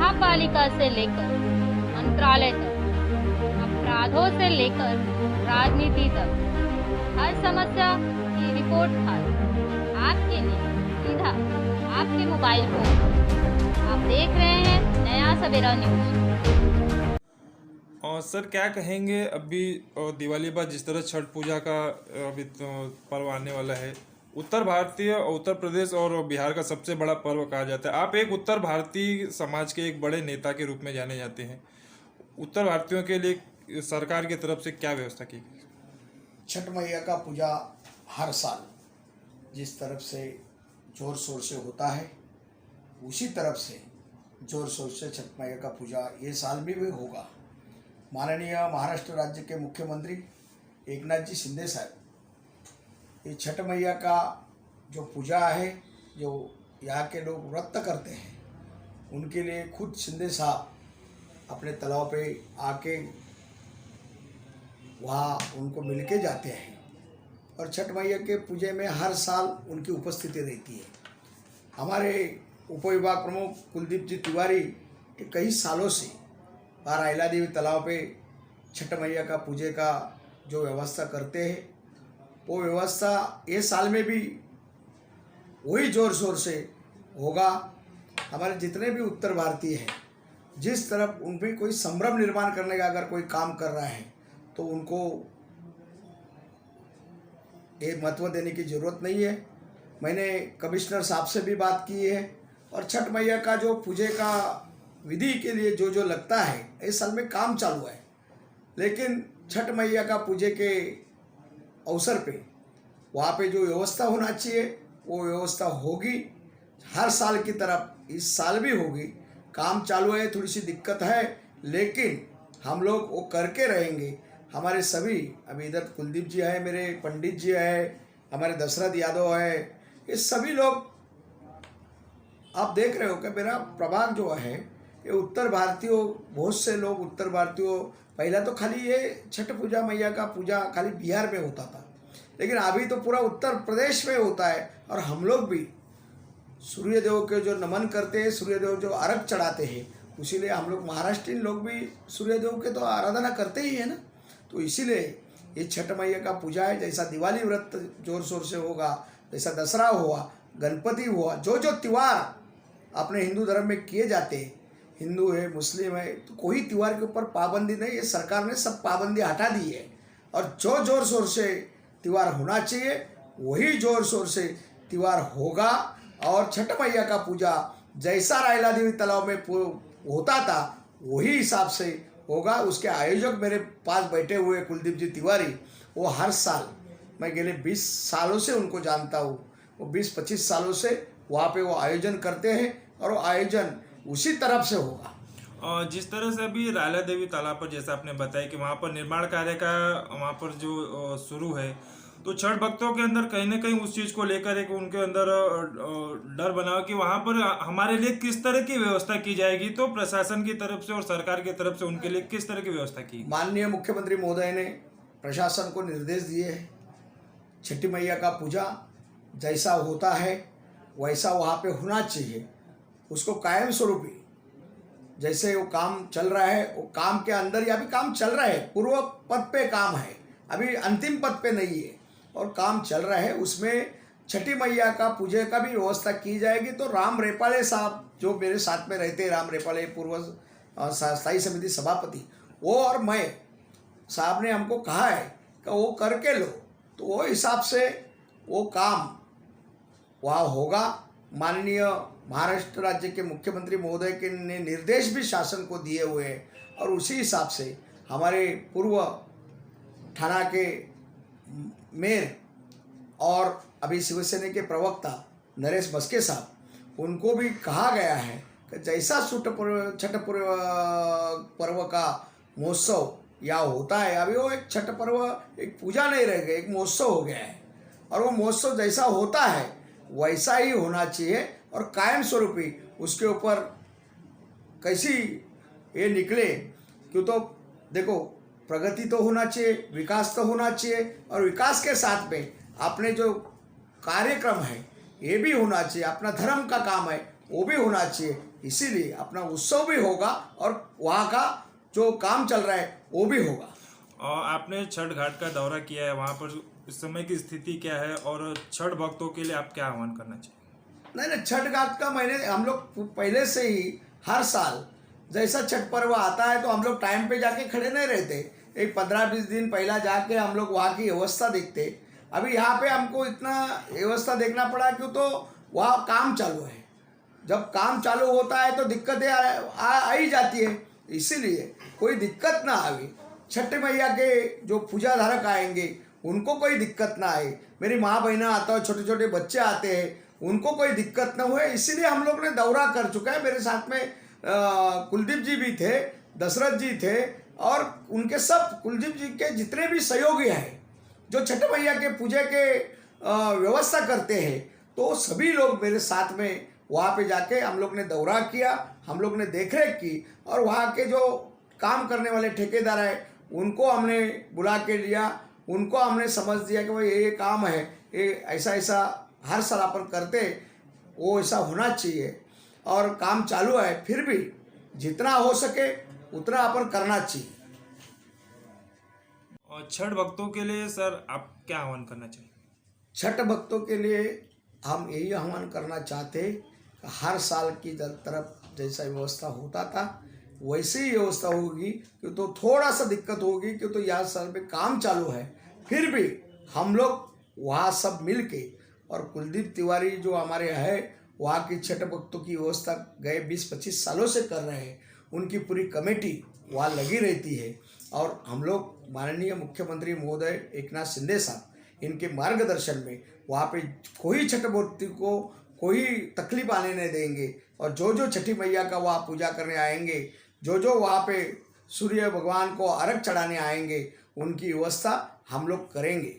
महापालिका से लेकर मंत्रालय तक, अपराधों से लेकर राजनीति तक, हर समस्या की रिपोर्ट खास आपके लिए सीधा आपके मोबाइल फोन। आप देख रहे हैं नया सवेरा न्यूज। और सर क्या कहेंगे अभी दिवाली बाद जिस तरह छठ पूजा का अभी पर्व आने वाला है, उत्तर भारतीय और उत्तर प्रदेश और बिहार का सबसे बड़ा पर्व कहा जाता है। आप एक उत्तर भारतीय समाज के एक बड़े नेता के रूप में जाने जाते हैं। उत्तर भारतीयों के लिए सरकार की तरफ से क्या व्यवस्था की गई? छठ मैया का पूजा हर साल जिस तरफ से जोर शोर से होता है, उसी तरफ से जोर शोर से छठ मैया का पूजा ये साल भी होगा। माननीय महाराष्ट्र राज्य के मुख्यमंत्री एकनाथ जी शिंदे साहब ये छठ मैया का जो पूजा है, जो यहाँ के लोग व्रत करते हैं, उनके लिए खुद शिंदे साहब अपने तालाब पे आके वहाँ उनको मिलके जाते हैं और छठ मैया के पूजे में हर साल उनकी उपस्थिति रहती है। हमारे उप विभाग प्रमुख कुलदीप जी तिवारी कई सालों से बार अहिला देवी तालाब पे छठ मैया का पूजे का जो व्यवस्था करते हैं, वो व्यवस्था ये साल में भी वही जोर शोर से होगा। हमारे जितने भी उत्तर भारतीय हैं, जिस तरफ उन पर कोई संभ्रम निर्माण करने का अगर कोई काम कर रहा है तो उनको ये महत्व देने की ज़रूरत नहीं है। मैंने कमिश्नर साहब से भी बात की है और छठ मैया का जो पूजे का विधि के लिए जो जो लगता है इस साल में काम चालू है, लेकिन छठ मैया का पूजे के अवसर पे वहाँ पे जो व्यवस्था होना चाहिए वो व्यवस्था होगी। हर साल की तरफ इस साल भी होगी। काम चालू है, थोड़ी सी दिक्कत है, लेकिन हम लोग वो करके रहेंगे। हमारे सभी अभी इधर कुलदीप जी है, मेरे पंडित जी है, हमारे दशरथ यादव है, ये सभी लोग आप देख रहे हो कि मेरा प्रभाग जो है ये उत्तर भारतीयों, बहुत से लोग उत्तर भारतीयों, पहला तो खाली ये छठ पूजा मैया का पूजा खाली बिहार में होता था, लेकिन अभी तो पूरा उत्तर प्रदेश में होता है। और हम लोग भी सूर्यदेव के जो नमन करते हैं, सूर्यदेव जो अर्घ चढ़ाते हैं, इसीलिए हम लोग महाराष्ट्रीयन लोग भी सूर्यदेव के तो आराधना करते ही है ना। तो इसीलिए ये छठ मैया का पूजा है। जैसा दिवाली व्रत जोर शोर से होगा, जैसा दसरा हुआ, गणपति हुआ, जो जो त्यौहार अपने हिंदू धर्म में किए जाते हैं, हिंदू है मुस्लिम है, तो कोई त्यौहार के ऊपर पाबंदी नहीं। ये सरकार ने सब पाबंदी हटा दी है और जो जोर शोर से त्यौहार होना चाहिए वही जोर शोर से त्यौहार होगा। और छठ मैया का पूजा जैसा रायला देवी तालाब में होता था वही हिसाब से होगा। उसके आयोजक मेरे पास बैठे हुए कुलदीप जी तिवारी, वो हर साल, मैं गेले 20 सालों से उनको जानता हूँ, वो 20-25 सालों से वहाँ पे वो आयोजन करते हैं और वो आयोजन उसी तरफ से होगा। और जिस तरह से अभी रायला देवी तालाब पर जैसा आपने बताया कि वहाँ पर निर्माण कार्य का वहाँ पर जो शुरू है, तो छठ भक्तों के अंदर कहीं ना कहीं उस चीज़ को लेकर एक उनके अंदर डर बना हो कि वहाँ पर हमारे लिए किस तरह की व्यवस्था की जाएगी। तो प्रशासन की तरफ से और सरकार की तरफ से उनके लिए किस तरह की व्यवस्था की? माननीय मुख्यमंत्री महोदय ने प्रशासन को निर्देश दिए हैं, छठी मैया का पूजा जैसा होता है वैसा वहाँ पे होना चाहिए। उसको कायम स्वरूपी जैसे वो काम चल रहा है, वो काम के अंदर या भी काम चल रहा है, पूर्व पद पे काम है, अभी अंतिम पद पे नहीं है और काम चल रहा है, उसमें छठी मैया का पूजे का भी व्यवस्था की जाएगी। तो राम रेपाले साहब जो मेरे साथ में रहते हैं, राम रेपाले पूर्व स्थायी समिति सभापति, वो और मैं साहब ने हमको कहा है कि वो करके लो, तो वो हिसाब से वो काम वहाँ होगा। माननीय महाराष्ट्र राज्य के मुख्यमंत्री महोदय के ने निर्देश भी शासन को दिए हुए हैं और उसी हिसाब से हमारे पूर्व थाना के मेयर और अभी शिवसेना के प्रवक्ता नरेश बस्के साहब, उनको भी कहा गया है कि जैसा छठ पर्व का महोत्सव या होता है, अभी वो एक छठ पर्व एक पूजा नहीं रह गई, एक महोत्सव हो गया है और वो महोत्सव जैसा होता है वैसा ही होना चाहिए और कायम स्वरूपी उसके ऊपर कैसी ये निकले। क्यों तो देखो, प्रगति तो होना चाहिए, विकास तो होना चाहिए और विकास के साथ में अपने जो कार्यक्रम है ये भी होना चाहिए। अपना धर्म का काम है वो भी होना चाहिए। इसीलिए अपना उत्सव भी होगा और वहाँ का जो काम चल रहा है वो भी होगा। और आपने छठ घाट का दौरा किया है, वहाँ पर इस समय की स्थिति क्या है और छठ भक्तों के लिए आप क्या आह्वान करना चाहिए? नहीं, छठ घाट का हम लोग पहले से ही हर साल जैसा छठ पर्व आता है तो हम लोग टाइम पे जाके खड़े नहीं रहते, एक 15-20 दिन पहला जाके हम लोग वहाँ की व्यवस्था देखते। अभी यहाँ पे हमको इतना व्यवस्था देखना पड़ा क्यों, तो वहाँ काम चालू है। जब काम चालू होता है तो दिक्कतें आ ही जाती है। इसीलिए कोई दिक्कत ना आए, छठ मैया के जो पूजा धारक आएंगे उनको कोई दिक्कत ना आए, मेरी माँ बहना आता है, छोटे छोटे बच्चे आते हैं, उनको कोई दिक्कत ना हुए। इसीलिए हम लोग ने दौरा कर चुका है। मेरे साथ में कुलदीप जी भी थे, दशरथ जी थे और उनके सब कुलदीप जी के जितने भी सहयोगी हैं जो छठ मैया के पूजा के व्यवस्था करते हैं, तो सभी लोग मेरे साथ में वहाँ पे जाके हम लोग ने दौरा किया, हम लोग ने देखरेख की और वहाँ के जो काम करने वाले ठेकेदार हैं उनको हमने बुला के लिया, उनको हमने समझ दिया कि भाई ये काम है, ये ऐसा ऐसा हर साल अपन करते, वो ऐसा होना चाहिए और काम चालू है। फिर भी जितना हो सके उतना अपन करना चाहिए। और छठ भक्तों के लिए सर आप क्या आह्वान करना चाहिए? छठ भक्तों के लिए हम यही आह्वान करना चाहते हैं कि हर साल की तरफ जैसा व्यवस्था होता था वैसे ही व्यवस्था होगी, क्यों तो थोड़ा सा दिक्कत होगी क्यों तो यहाँ साल में काम चालू है। फिर भी हम लोग वहाँ सब मिल के और कुलदीप तिवारी जो हमारे हैं वहाँ की छठ भक्तों की व्यवस्था गए 20-25 सालों से कर रहे हैं, उनकी पूरी कमेटी वहाँ लगी रहती है और हम लोग माननीय मुख्यमंत्री महोदय एकनाथ शिंदे साहब इनके मार्गदर्शन में वहाँ पे कोई छठ मूर्ति को कोई तकलीफ आने नहीं देंगे और जो जो छठी मैया का वहाँ पूजा करने आएंगे, जो जो वहाँ पे सूर्य भगवान को अर्घ चढ़ाने आएंगे, उनकी व्यवस्था हम लोग करेंगे।